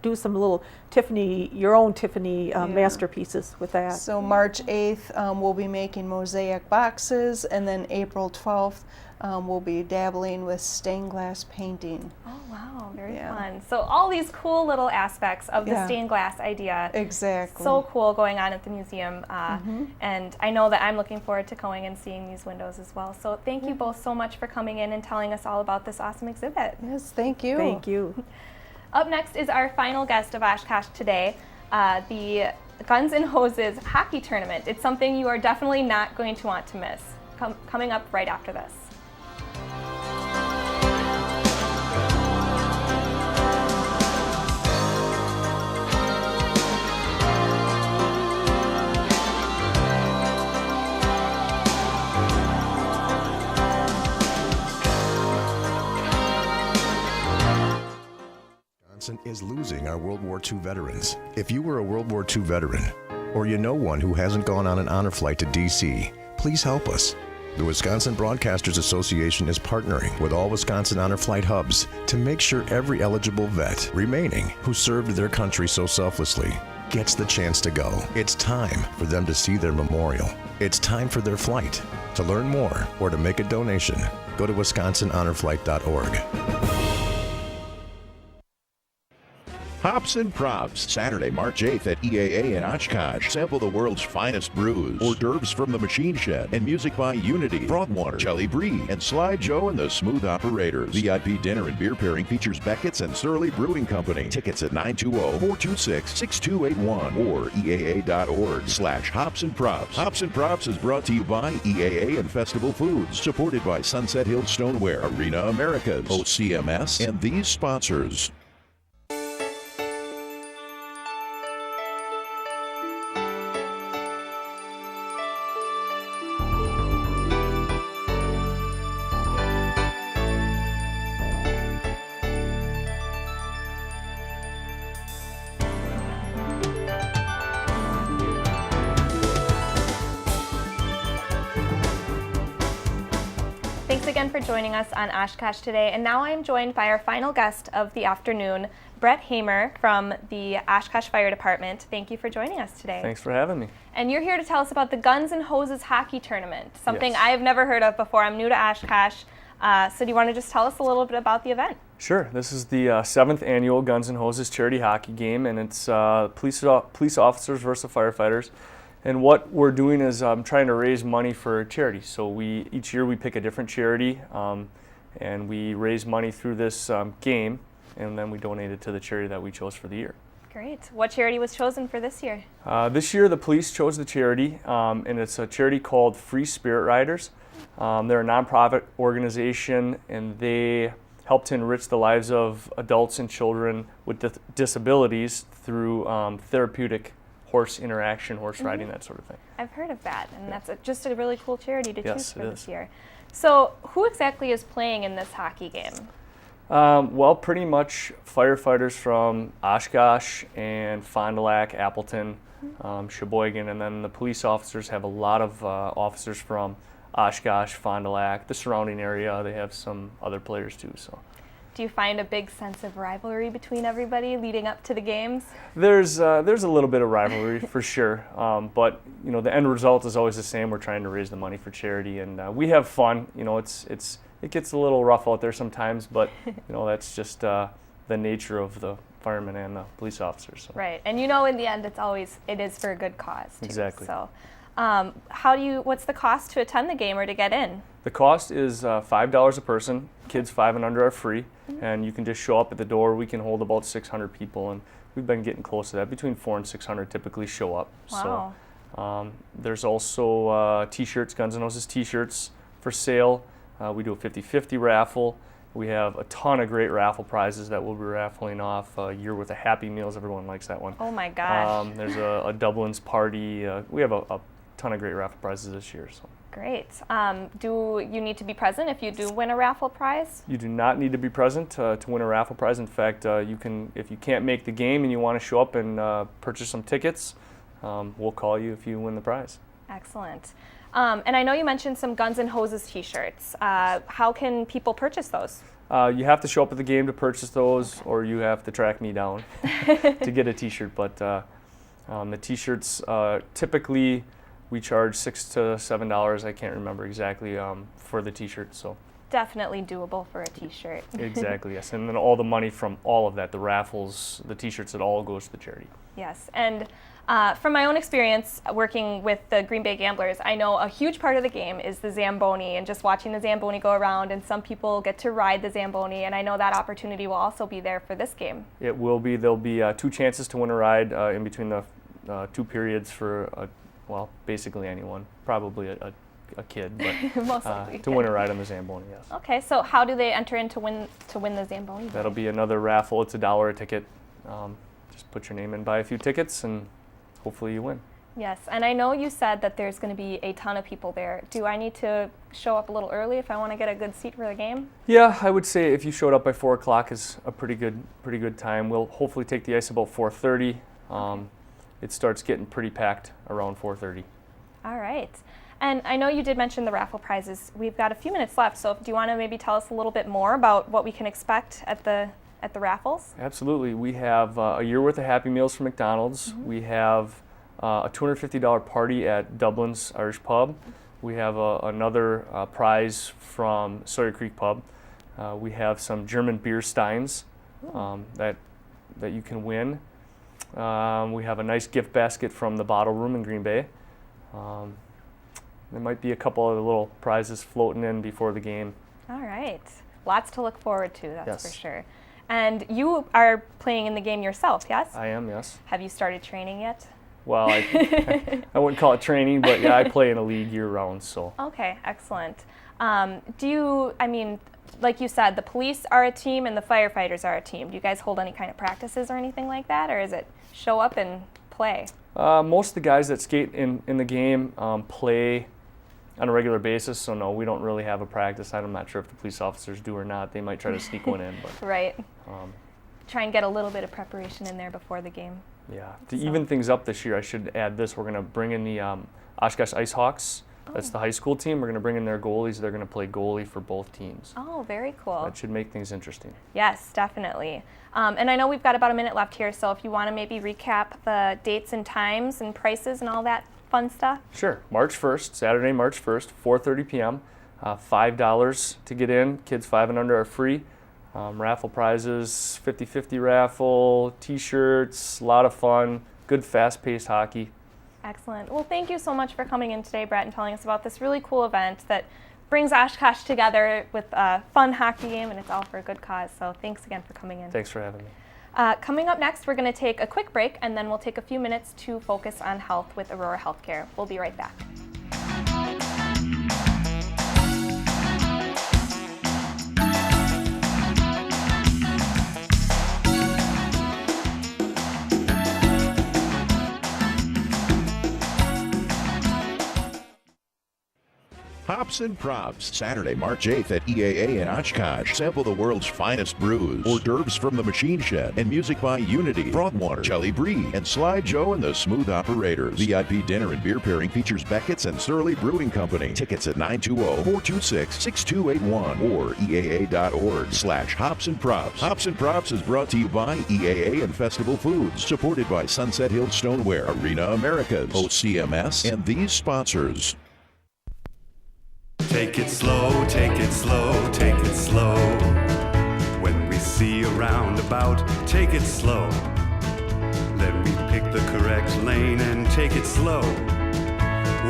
do some little Tiffany, your own Tiffany masterpieces with that. So March 8th, we'll be making mosaic boxes, and then April 12th, we'll be dabbling with stained glass painting. Oh wow, very fun. So all these cool little aspects of the stained glass idea. Exactly. So cool going on at the museum. And I know that I'm looking forward to going and seeing these windows as well. So thank you both so much for coming in and telling us all about this awesome exhibit. Yes, thank you. Thank you. Up next is our final guest of Oshkosh today, the Guns and Hoses hockey tournament. It's something you are definitely not going to want to miss. Coming up right after this. Wisconsin is losing our World War II veterans. If you were a World War II veteran, or you know one who hasn't gone on an honor flight to D.C., please help us. The Wisconsin Broadcasters Association is partnering with all Wisconsin Honor Flight hubs to make sure every eligible vet remaining who served their country so selflessly gets the chance to go. It's time for them to see their memorial. It's time for their flight. To learn more or to make a donation, go to wisconsinhonorflight.org. Hops and Props, Saturday, March 8th at EAA in Oshkosh. Sample the world's finest brews, hors d'oeuvres from the Machine Shed, and music by Unity, Broadwater, Jelly Bree, and Sly Joe and the Smooth Operators. VIP dinner and beer pairing features Beckett's and Surly Brewing Company. Tickets at 920-426-6281 or EAA.org/Hops and Props. Hops and Props is brought to you by EAA and Festival Foods, supported by Sunset Hill Stoneware, Arena Americas, OCMS, and these sponsors. Thanks again for joining us on Oshkosh today. And now I'm joined by our final guest of the afternoon, Brett Hamer from the Oshkosh Fire Department. Thank you for joining us today. Thanks for having me. And you're here to tell us about the Guns and Hoses hockey tournament, something I've never heard of before. I'm new to Oshkosh. So do you want to just tell us a little bit about the event? Sure. This is the 7th annual Guns and Hoses charity hockey game, and it's police officers versus firefighters. And what we're doing is trying to raise money for charity. So each year we pick a different charity, and we raise money through this game, and then we donate it to the charity that we chose for the year. Great. What charity was chosen for this year? This year the police chose the charity, and it's a charity called Free Spirit Riders. They're a nonprofit organization, and they help to enrich the lives of adults and children with disabilities through therapeutic horse interaction, horse riding, that sort of thing. I've heard of that, and that's just a really cool charity to choose for this year. So who exactly is playing in this hockey game? Well, pretty much firefighters from Oshkosh and Fond du Lac, Appleton, Sheboygan, and then the police officers have a lot of officers from Oshkosh, Fond du Lac, the surrounding area. They have some other players too. So. Do you find a big sense of rivalry between everybody leading up to the games? There's a little bit of rivalry for sure, but you know, the end result is always the same. We're trying to raise the money for charity, and we have fun. You know, it gets a little rough out there sometimes, but you know, that's just the nature of the firemen and the police officers. So. Right, and you know, in the end, it is for a good cause too. Exactly. So, what's the cost to attend the game or to get in? The cost is $5 a person. Kids 5 and under are free, and you can just show up at the door. We can hold about 600 people, and we've been getting close to that. Between 400 and 600 typically show up. Wow. So there's also T-shirts, Guns N' Roses T-shirts for sale. We do a 50-50 raffle. We have a ton of great raffle prizes that we'll be raffling off. A year worth of Happy Meals. Everyone likes that one. Oh my gosh. There's a Dublin's party. We have a ton of great raffle prizes this year. So. Great. Do you need to be present if you do win a raffle prize? You do not need to be present to win a raffle prize. In fact, you can, if you can't make the game and you want to show up and purchase some tickets, we'll call you if you win the prize. Excellent. And I know you mentioned some Guns N' Hoses T-shirts. How can people purchase those? You have to show up at the game to purchase those, or you have to track me down to get a T-shirt. But the T-shirts typically we charge $6 to $7. I can't remember exactly for the T-shirt. So definitely doable for a T-shirt. Exactly, yes. And then all the money from all of that, the raffles, the T-shirts, it all goes to the charity. Yes, and from my own experience working with the Green Bay Gamblers, I know a huge part of the game is the Zamboni and just watching the Zamboni go around, and some people get to ride the Zamboni, and I know that opportunity will also be there for this game. It will be. There'll be 2 chances to win a ride in between the 2 periods for, well, basically anyone, probably a kid, but Most likely to win a ride on the Zamboni, yes. Okay, so how do they enter in to win the Zamboni? That'll be another raffle. It's $1 a ticket. Just put your name in, buy a few tickets, and hopefully you win. Yes, and I know you said that there's going to be a ton of people there. Do I need to show up a little early if I want to get a good seat for the game? Yeah, I would say if you showed up by 4 o'clock is a pretty good time. We'll hopefully take the ice about 4:30. It starts getting pretty packed around 4:30. All right. And I know you did mention the raffle prizes. We've got a few minutes left, so do you want to maybe tell us a little bit more about what we can expect at the raffles? Absolutely. We have a year worth of Happy Meals from McDonald's. We have a $250 party at Dublin's Irish Pub. We have another prize from Sawyer Creek Pub. We have some German beer steins that you can win. We have a nice gift basket from the Bottle Room in Green Bay. There might be a couple other little prizes floating in before the game. All right. Lots to look forward to, that's Yes. for sure. And you are playing in the game yourself, yes? I am, yes. Have you started training yet? Well, I wouldn't call it training, but yeah, I play in a league year-round, so. Okay, excellent. Like you said, the police are a team and the firefighters are a team. Do you guys hold any kind of practices or anything like that, or is it show up and play? Most of the guys that skate in the game play on a regular basis, so no, we don't really have a practice. I'm not sure if the police officers do or not. They might try to sneak one in, but right. Try and get a little bit of preparation in there before the game. Yeah. To even things up this year, I should add this. We're going to bring in the Oshkosh Ice Hawks. That's the high school team. We're going to bring in their goalies. They're going to play goalie for both teams. Oh, very cool. That should make things interesting. Yes, definitely. And I know we've got about a minute left here, so if you want to maybe recap the dates and times and prices and all that fun stuff. Sure. March 1st, Saturday, March 1st, 4:30 p.m. $5 to get in. Kids 5 and under are free. Raffle prizes, 50-50 raffle, T-shirts, a lot of fun, good fast-paced hockey. Excellent. Well, thank you so much for coming in today, Brett, and telling us about this really cool event that brings Oshkosh together with a fun hockey game, and it's all for a good cause. So thanks again for coming in. Thanks for having me. Coming up next, we're going to take a quick break, and then we'll take a few minutes to focus on health with Aurora Healthcare. We'll be right back. Hops Hops and Props, Saturday, March 8th at EAA in Oshkosh. Sample the world's finest brews, hors d'oeuvres from the Machine Shed, and music by Unity, Broadwater, Jelly Brie, and Sly Joe and the Smooth Operators. VIP dinner and beer pairing features Beckett's and Surly Brewing Company. Tickets at 920-426-6281 or EAA.org/Hops and Props. Hops and Props is brought to you by EAA and Festival Foods, supported by Sunset Hill Stoneware, Arena Americas, OCMS, and these sponsors. Take it slow, take it slow, take it slow. When we see a roundabout, take it slow. Let me pick the correct lane and take it slow.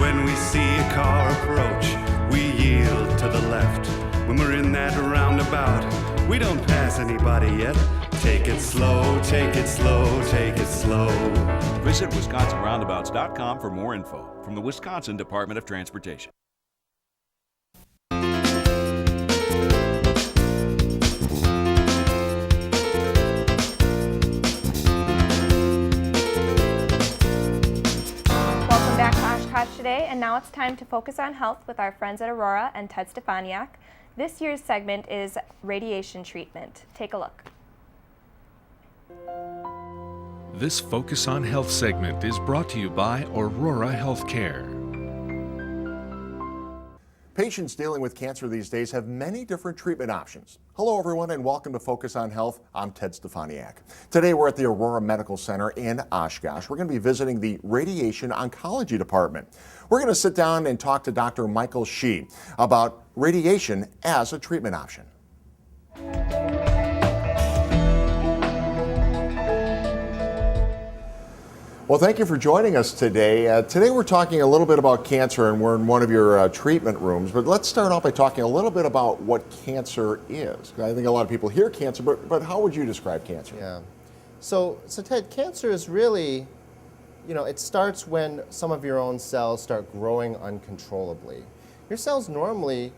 When we see a car approach, we yield to the left. When we're in that roundabout, we don't pass anybody yet. Take it slow, take it slow, take it slow. Visit WisconsinRoundabouts.com for more info from the Wisconsin Department of Transportation. Welcome back to Oshkosh Today, and now it's time to focus on health with our friends at Aurora and Ted Stefaniak. This year's segment is radiation treatment. Take a look. This Focus on Health segment is brought to you by Aurora Healthcare. Patients dealing with cancer these days have many different treatment options. Hello everyone and welcome to Focus on Health. I'm Ted Stefaniak. Today we're at the Aurora Medical Center in Oshkosh. We're going to be visiting the Radiation Oncology Department. We're going to sit down and talk to Dr. Michael Shee about radiation as a treatment option. Well, thank you for joining us today. Today we're talking a little bit about cancer, and we're in one of your treatment rooms. But let's start off by talking a little bit about what cancer is. I think a lot of people hear cancer, but how would you describe cancer? Yeah. So Ted, cancer is really, it starts when some of your own cells start growing uncontrollably. Your cells normally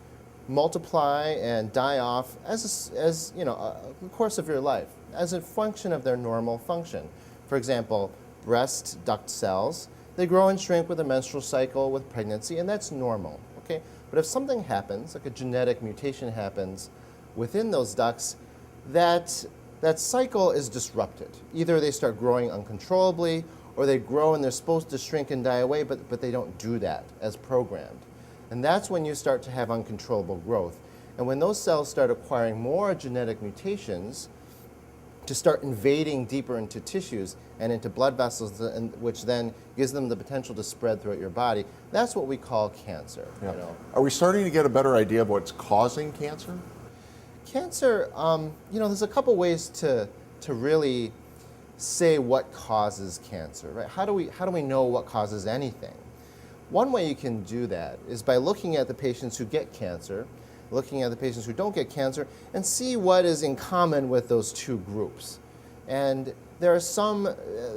multiply and die off as the course of your life, as a function of their normal function. For example, breast duct cells, they grow and shrink with a menstrual cycle, with pregnancy, and that's normal, okay? But if something happens, like a genetic mutation happens within those ducts, that cycle is disrupted. Either they start growing uncontrollably, or they grow and they're supposed to shrink and die away, but they don't do that as programmed. And that's when you start to have uncontrollable growth. And when those cells start acquiring more genetic mutations, to start invading deeper into tissues and into blood vessels, which then gives them the potential to spread throughout your body. That's what we call cancer. Yeah. Are we starting to get a better idea of what's causing cancer? Cancer, there's a couple ways to really say what causes cancer, right? How do we know what causes anything? One way you can do that is by looking at the patients who get cancer, looking at the patients who don't get cancer, and see what is in common with those two groups. And there are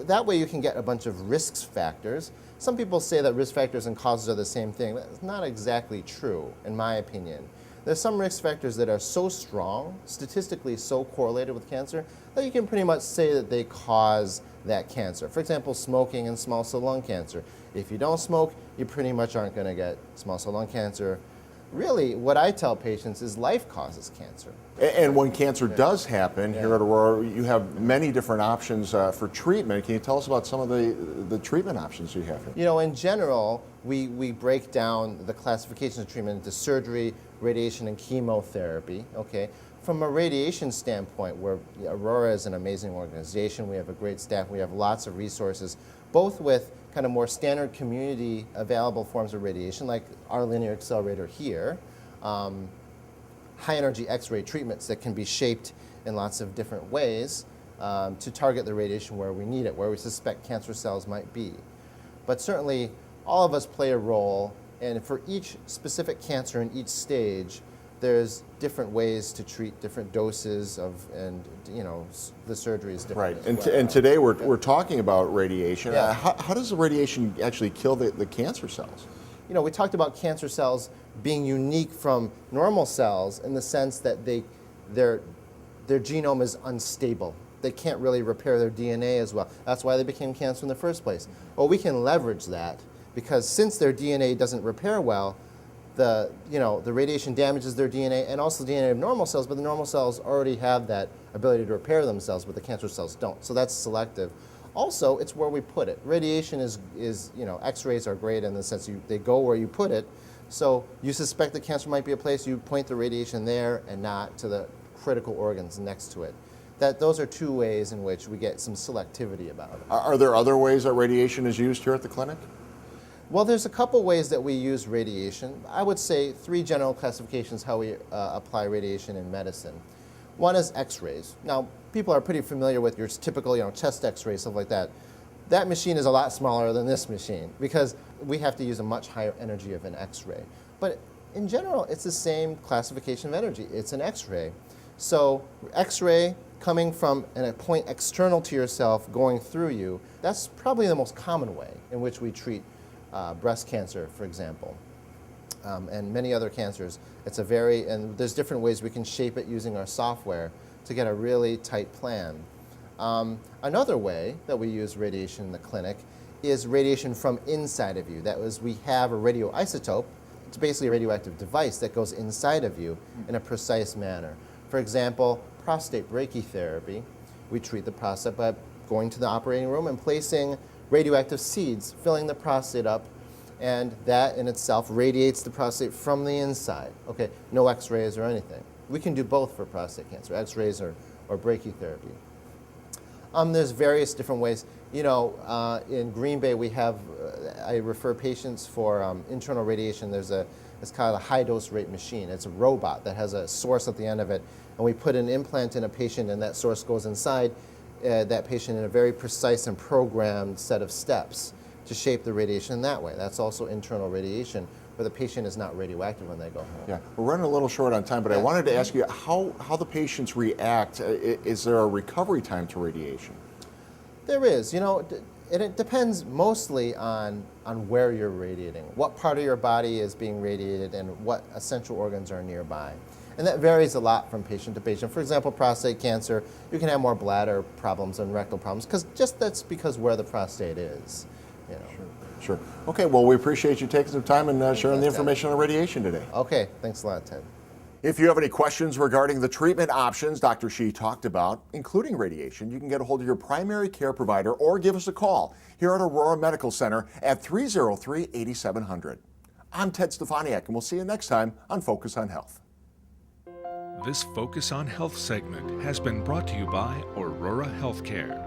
that way you can get a bunch of risk factors. Some people say that risk factors and causes are the same thing. That's not exactly true, in my opinion. There's some risk factors that are so strong, statistically so correlated with cancer, that you can pretty much say that they cause that cancer. For example, smoking and small cell lung cancer. If you don't smoke, you pretty much aren't going to get small cell lung cancer. Really, what I tell patients is life causes cancer. And when cancer does happen, here at Aurora, you have many different options for treatment. Can you tell us about some of the treatment options you have here? In general, we break down the classifications of treatment into surgery, radiation, and chemotherapy, okay? From a radiation standpoint, where Aurora is an amazing organization, we have a great staff, we have lots of resources, both with kind of more standard community available forms of radiation, like our linear accelerator here, high energy X-ray treatments that can be shaped in lots of different ways to target the radiation where we need it, where we suspect cancer cells might be. But certainly, all of us play a role, and for each specific cancer in each stage, there's different ways to treat, different doses of, and the surgery is different. Right, and today we're talking about radiation. Yeah. How does the radiation actually kill the cancer cells? We talked about cancer cells being unique from normal cells in the sense that their genome is unstable. They can't really repair their DNA as well. That's why they became cancer in the first place. Well, we can leverage that because since their DNA doesn't repair well, the radiation damages their DNA and also the DNA of normal cells, but the normal cells already have that ability to repair themselves, but the cancer cells don't. So that's selective. Also, it's where we put it. Radiation is X-rays are great in the sense they go where you put it. So you suspect the cancer might be a place, you point the radiation there and not to the critical organs next to it. Those are two ways in which we get some selectivity about it. Are there other ways that radiation is used here at the clinic? Well, there's a couple ways that we use radiation. I would say 3 general classifications how we apply radiation in medicine. One is X-rays. Now, people are pretty familiar with your typical, chest X-ray, stuff like that. That machine is a lot smaller than this machine because we have to use a much higher energy of an X-ray. But in general, it's the same classification of energy. It's an X-ray. So X-ray coming from a point external to yourself going through you, that's probably the most common way in which we treat breast cancer, for example, and many other cancers. And there's different ways we can shape it using our software to get a really tight plan. Another way that we use radiation in the clinic is radiation from inside of you. That is, we have a radioisotope. It's basically a radioactive device that goes inside of you in a precise manner. For example, prostate brachytherapy. We treat the prostate by going to the operating room and placing radioactive seeds, filling the prostate up, and that in itself radiates the prostate from the inside. Okay, no X-rays or anything. We can do both for prostate cancer, X-rays or brachytherapy. There's various different ways. In Green Bay we have, I refer patients for internal radiation. It's called a high-dose rate machine. It's a robot that has a source at the end of it, and we put an implant in a patient and that source goes inside that patient in a very precise and programmed set of steps to shape the radiation that way. That's also internal radiation, where the patient is not radioactive when they go home. Yeah, we're running a little short on time, but I wanted to ask you how the patients react. Is there a recovery time to radiation? There is. It depends mostly on where you're radiating, what part of your body is being radiated, and what essential organs are nearby. And that varies a lot from patient to patient. For example, prostate cancer, you can have more bladder problems and rectal problems, that's because where the prostate is. Sure. Okay, well, we appreciate you taking some time and sharing the information on radiation today. Okay, thanks a lot, Ted. If you have any questions regarding the treatment options Dr. Shih talked about, including radiation, you can get a hold of your primary care provider or give us a call here at Aurora Medical Center at 303-8700. I'm Ted Stefaniak, and we'll see you next time on Focus on Health. This Focus on Health segment has been brought to you by Aurora Healthcare.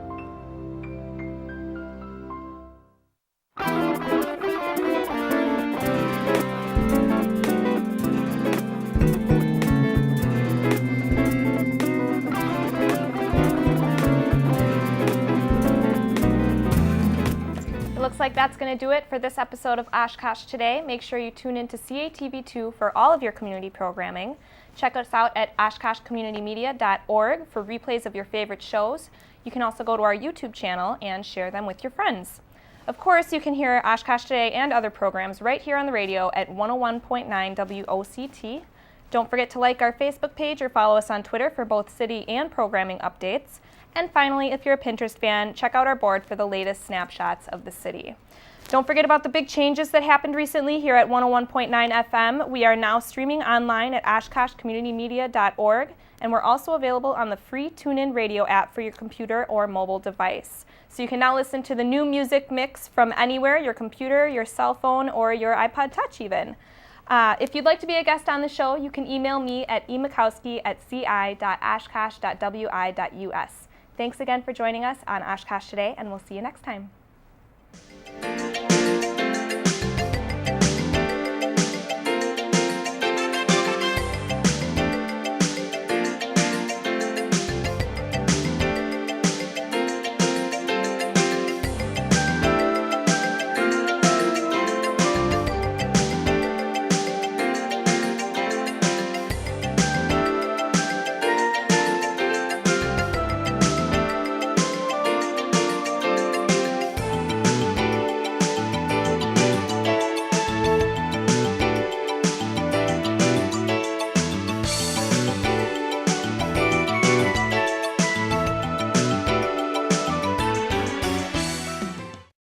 Looks like that's going to do it for this episode of Oshkosh Today. Make sure you tune in to CATV2 for all of your community programming. Check us out at oshkoshcommunitymedia.org for replays of your favorite shows. You can also go to our YouTube channel and share them with your friends. Of course, you can hear Oshkosh Today and other programs right here on the radio at 101.9 WOCT. Don't forget to like our Facebook page or follow us on Twitter for both city and programming updates. And finally, if you're a Pinterest fan, check out our board for the latest snapshots of the city. Don't forget about the big changes that happened recently here at 101.9 FM. We are now streaming online at oshkoshcommunitymedia.org, and we're also available on the free TuneIn Radio app for your computer or mobile device. So you can now listen to the new music mix from anywhere, your computer, your cell phone, or your iPod Touch even. If you'd like to be a guest on the show, you can email me at emakowski@ci.oshkosh.wi.us. Thanks again for joining us on Oshkosh Today, and we'll see you next time.